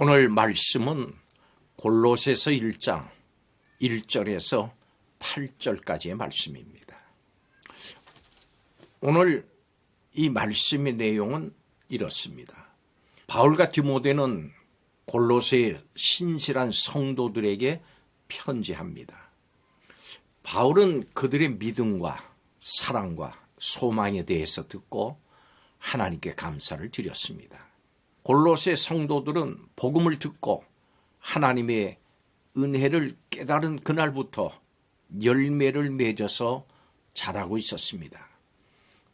오늘 말씀은 골로새서 1장 1절에서 8절까지의 말씀입니다. 오늘 이 말씀의 내용은 이렇습니다. 바울과 디모데는 골로새 신실한 성도들에게 편지합니다. 바울은 그들의 믿음과 사랑과 소망에 대해서 듣고 하나님께 감사를 드렸습니다. 골로새 성도들은 복음을 듣고 하나님의 은혜를 깨달은 그날부터 열매를 맺어서 자라고 있었습니다.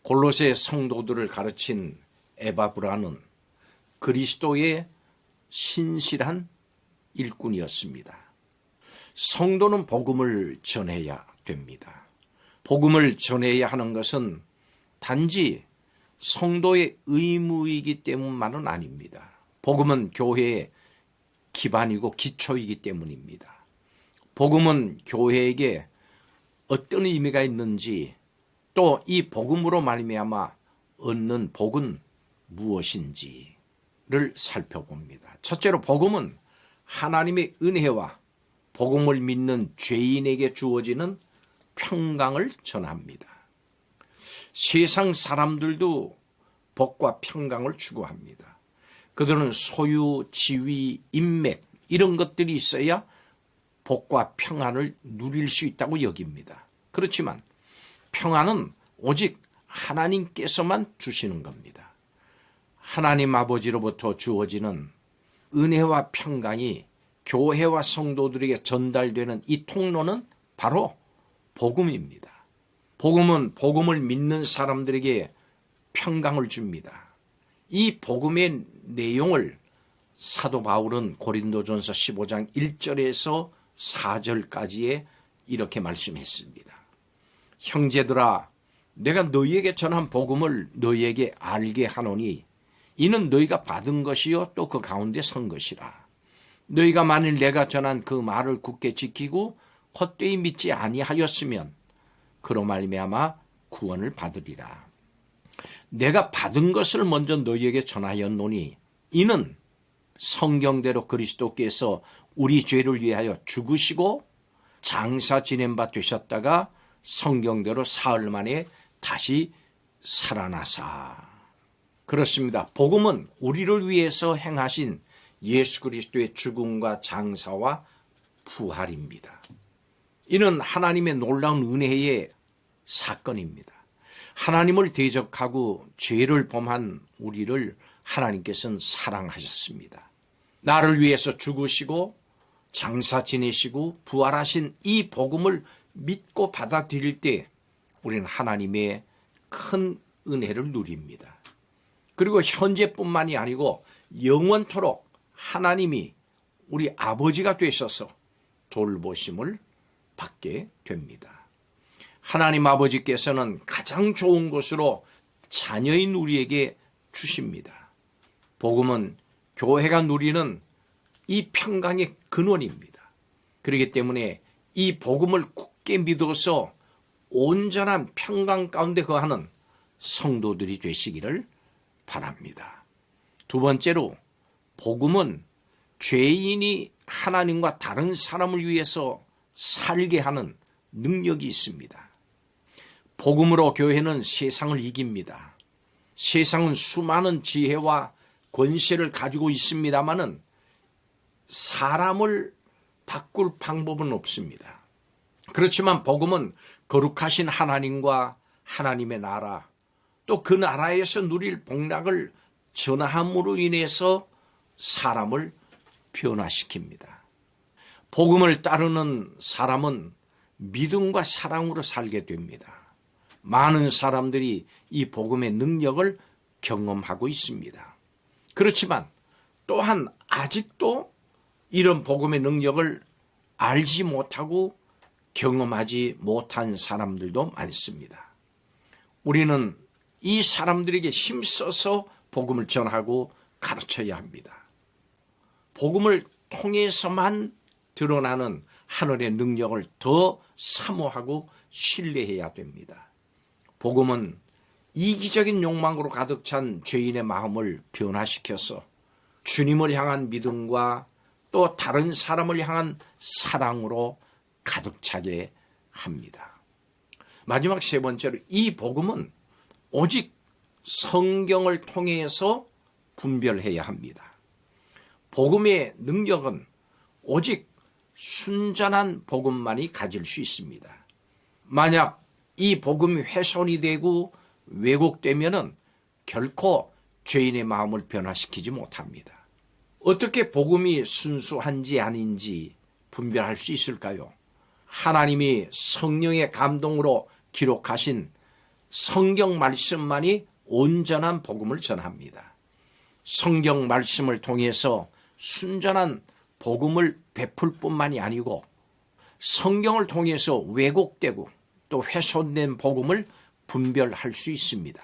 골로새 성도들을 가르친 에바브라는 그리스도의 신실한 일꾼이었습니다. 성도는 복음을 전해야 됩니다. 복음을 전해야 하는 것은 단지 성도의 의무이기 때문만은 아닙니다. 복음은 교회의 기반이고 기초이기 때문입니다. 복음은 교회에게 어떤 의미가 있는지, 또 이 복음으로 말미암아 얻는 복은 무엇인지를 살펴봅니다. 첫째로 복음은 하나님의 은혜와 복음을 믿는 죄인에게 주어지는 평강을 전합니다. 세상 사람들도 복과 평강을 추구합니다. 그들은 소유, 지위, 인맥 이런 것들이 있어야 복과 평안을 누릴 수 있다고 여깁니다. 그렇지만 평안은 오직 하나님께서만 주시는 겁니다. 하나님 아버지로부터 주어지는 은혜와 평강이 교회와 성도들에게 전달되는 이 통로는 바로 복음입니다. 복음은 복음을 믿는 사람들에게 평강을 줍니다. 이 복음의 내용을 사도 바울은 고린도전서 15장 1절에서 4절까지에 이렇게 말씀했습니다. 형제들아, 내가 너희에게 전한 복음을 너희에게 알게 하노니 이는 너희가 받은 것이요 또 그 가운데 선 것이라. 너희가 만일 내가 전한 그 말을 굳게 지키고 헛되이 믿지 아니하였으면 그로 말미암아 구원을 받으리라. 내가 받은 것을 먼저 너희에게 전하였노니 이는 성경대로 그리스도께서 우리 죄를 위하여 죽으시고 장사 지낸 바 되셨다가 성경대로 사흘 만에 다시 살아나사. 그렇습니다. 복음은 우리를 위해서 행하신 예수 그리스도의 죽음과 장사와 부활입니다. 이는 하나님의 놀라운 은혜의 사건입니다. 하나님을 대적하고 죄를 범한 우리를 하나님께서는 사랑하셨습니다. 나를 위해서 죽으시고 장사 지내시고 부활하신 이 복음을 믿고 받아들일 때 우리는 하나님의 큰 은혜를 누립니다. 그리고 현재뿐만이 아니고 영원토록 하나님이 우리 아버지가 되셔서 돌보심을 받게 됩니다. 하나님 아버지께서는 가장 좋은 것으로 자녀인 우리에게 주십니다. 복음은 교회가 누리는 이 평강의 근원입니다. 그렇기 때문에 이 복음을 굳게 믿어서 온전한 평강 가운데 거하는 성도들이 되시기를 바랍니다. 두 번째로, 복음은 죄인이 하나님과 다른 사람을 위해서 살게 하는 능력이 있습니다. 복음으로 교회는 세상을 이깁니다. 세상은 수많은 지혜와 권세를 가지고 있습니다마는 사람을 바꿀 방법은 없습니다. 그렇지만 복음은 거룩하신 하나님과 하나님의 나라, 또 그 나라에서 누릴 복락을 전함으로 인해서 사람을 변화시킵니다. 복음을 따르는 사람은 믿음과 사랑으로 살게 됩니다. 많은 사람들이 이 복음의 능력을 경험하고 있습니다. 그렇지만 또한 아직도 이런 복음의 능력을 알지 못하고 경험하지 못한 사람들도 많습니다. 우리는 이 사람들에게 힘써서 복음을 전하고 가르쳐야 합니다. 복음을 통해서만 드러나는 하늘의 능력을 더 사모하고 신뢰해야 됩니다. 복음은 이기적인 욕망으로 가득 찬 죄인의 마음을 변화시켜서 주님을 향한 믿음과 또 다른 사람을 향한 사랑으로 가득 차게 합니다. 마지막 세 번째로 이 복음은 오직 성경을 통해서 분별해야 합니다. 복음의 능력은 오직 순전한 복음만이 가질 수 있습니다. 만약 이 복음이 훼손이 되고 왜곡되면은 결코 죄인의 마음을 변화시키지 못합니다. 어떻게 복음이 순수한지 아닌지 분별할 수 있을까요? 하나님이 성령의 감동으로 기록하신 성경 말씀만이 온전한 복음을 전합니다. 성경 말씀을 통해서 순전한 복음을 베풀 뿐만이 아니고 성경을 통해서 왜곡되고 또 훼손된 복음을 분별할 수 있습니다.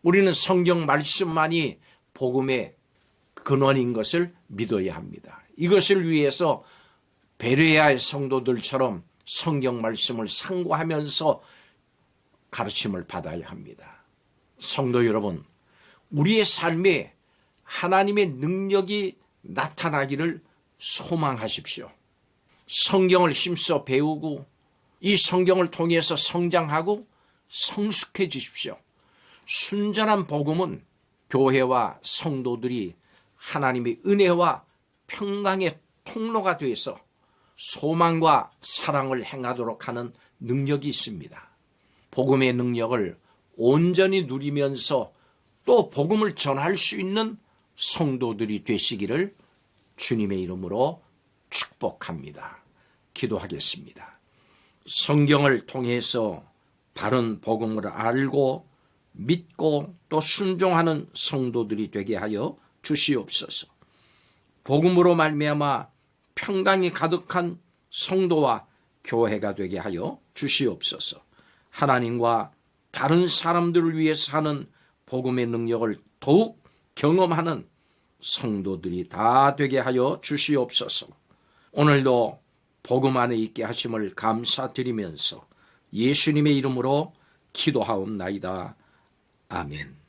우리는 성경 말씀만이 복음의 근원인 것을 믿어야 합니다. 이것을 위해서 베레아의 성도들처럼 성경 말씀을 상고하면서 가르침을 받아야 합니다. 성도 여러분, 우리의 삶에 하나님의 능력이 나타나기를 소망하십시오. 성경을 힘써 배우고 이 성경을 통해서 성장하고 성숙해지십시오. 순전한 복음은 교회와 성도들이 하나님의 은혜와 평강의 통로가 되어서 소망과 사랑을 행하도록 하는 능력이 있습니다. 복음의 능력을 온전히 누리면서 또 복음을 전할 수 있는 성도들이 되시기를 주님의 이름으로 축복합니다. 기도하겠습니다. 성경을 통해서 바른 복음을 알고 믿고 또 순종하는 성도들이 되게 하여 주시옵소서. 복음으로 말미암아 평강이 가득한 성도와 교회가 되게 하여 주시옵소서. 하나님과 다른 사람들을 위해서 하는 복음의 능력을 더욱 경험하는 성도들이 다 되게 하여 주시옵소서. 오늘도 복음 안에 있게 하심을 감사드리면서 예수님의 이름으로 기도하옵나이다. 아멘.